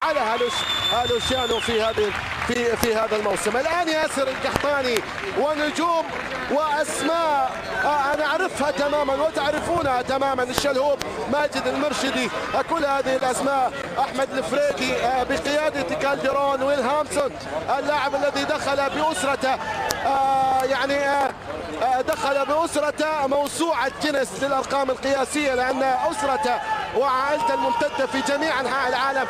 على لوشيانو في هذا الموسم. الآن ياسر القحطاني ونجوم وأسماء نعرفها تماما وتعرفونها تماما، الشلهوب، ماجد المرشدي، كل هذه الأسماء، أحمد الفريدي بقيادة كالديرون، ويل هامسون اللاعب الذي دخل بأسرته دخل بأسرته موسوعة جينيس للأرقام القياسية، لأن أسرته وعائلته الممتدة في جميع أنحاء العالم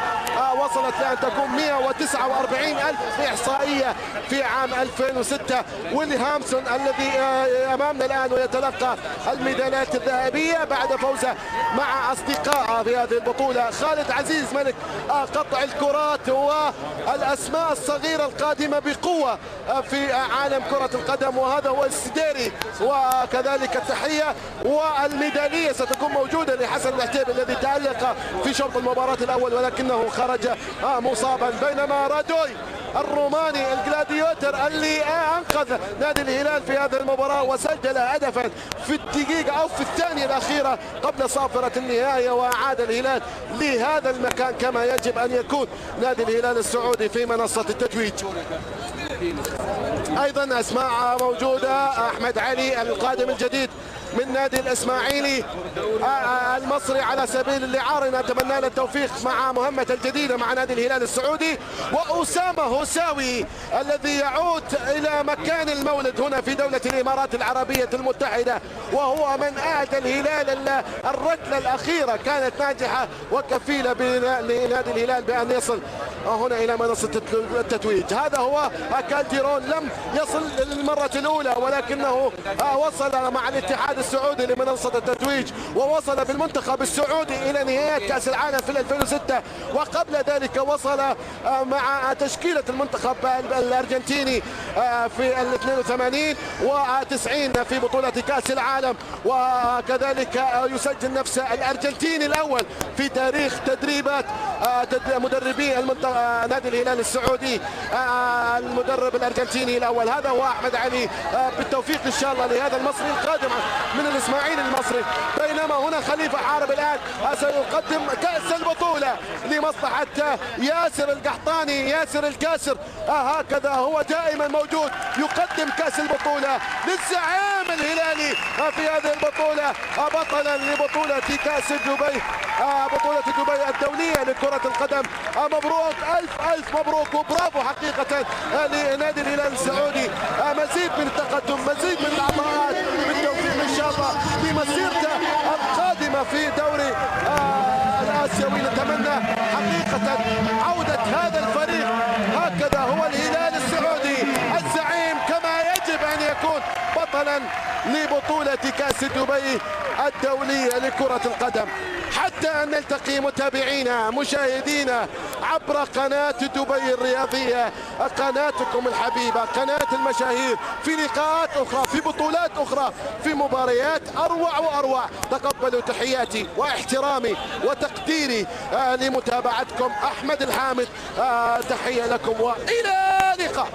وصلت لأن تكون 149,000 إحصائية في عام 2006. ويلي هامسون الذي أمامنا الآن ويتلقى الميداليات الذهبية بعد فوزه مع أصدقائه في هذه البطولة. خالد عزيز ملك قطع الكرات والأسماء الصغيرة القادمة بقوة في عالم كرة القدم، وهذا هو السديري، وكذلك التحية والميدالية ستكون موجودة لحسن العتيبي الذي تألق في شوط المباراة الأول ولكنه خرج مصابا، بينما رادوي الروماني الجلاديوتر اللي أنقذ نادي الهلال في هذه المباراة وسجل هدفا في الدقيقة أو في الثانية الأخيرة قبل صافرة النهاية، وأعاد الهلال لهذا المكان كما يجب أن يكون نادي الهلال السعودي في منصة التتويج. أيضا أسماء موجودة، أحمد علي القادم الجديد من نادي الإسماعيلي المصري على سبيل الإعارة، نتمنى له التوفيق مع مهمته الجديدة مع نادي الهلال السعودي. وأسامة هوساوي الذي يعود إلى مكان المولد هنا في دولة الإمارات العربية المتحدة، وهو من أعد الهلال الركلة الأخيرة كانت ناجحة وكفيلة لنادي الهلال بأن يصل هنا إلى منصة التتويج. هذا هو كالديرون، لم يصل للمرة الأولى ولكنه وصل مع الاتحاد السعودي لمنصة التتويج، ووصل بالمنتخب السعودي إلى نهاية كأس العالم في 2006، وقبل ذلك وصل مع تشكيلة المنتخب الأرجنتيني في 82 و90 في بطولة كأس العالم، وكذلك يسجل نفسه الأرجنتيني الأول في تاريخ تدريبات مدربي نادي الهلال السعودي، المدرب الأرجنتيني الأول. هذا هو أحمد علي، بالتوفيق إن شاء الله لهذا المصري القادم من الإسماعيلي المصري. بينما هنا خليفة حارب الآن سيقدم كأس البطولة لمصلحة ياسر القحطاني، ياسر الكاسر، هكذا هو دائما موجود، يقدم كأس البطولة للزعيم الهلالي في هذه البطولة، بطلا لبطولة كأس دبي، بطولة دبي الدولية لكرة القدم. مبروك، ألف مبروك وبرافو حقيقة لنادي الهلال السعودي، مزيد من التقدم، مزيد من العطاءات، بالتوفيق إن شاء الله لمسيرته القادمة في دوري الآسيوي. نتمنى حقيقة عودة هذا الفريق، هكذا هو الهلال السعودي الزعيم كما يجب أن يكون بطلا لبطولة كأس دبي الدولية لكرة القدم. حتى أن نلتقي متابعينا مشاهدينا عبر قناة دبي الرياضية، قناتكم الحبيبة، قناة المشاهير، في لقاءات أخرى، في بطولات أخرى، في مباريات أروع وأروع. تقبلوا تحياتي واحترامي وتقديري لمتابعتكم. أحمد الحامد، تحية لكم وإلى اللقاء.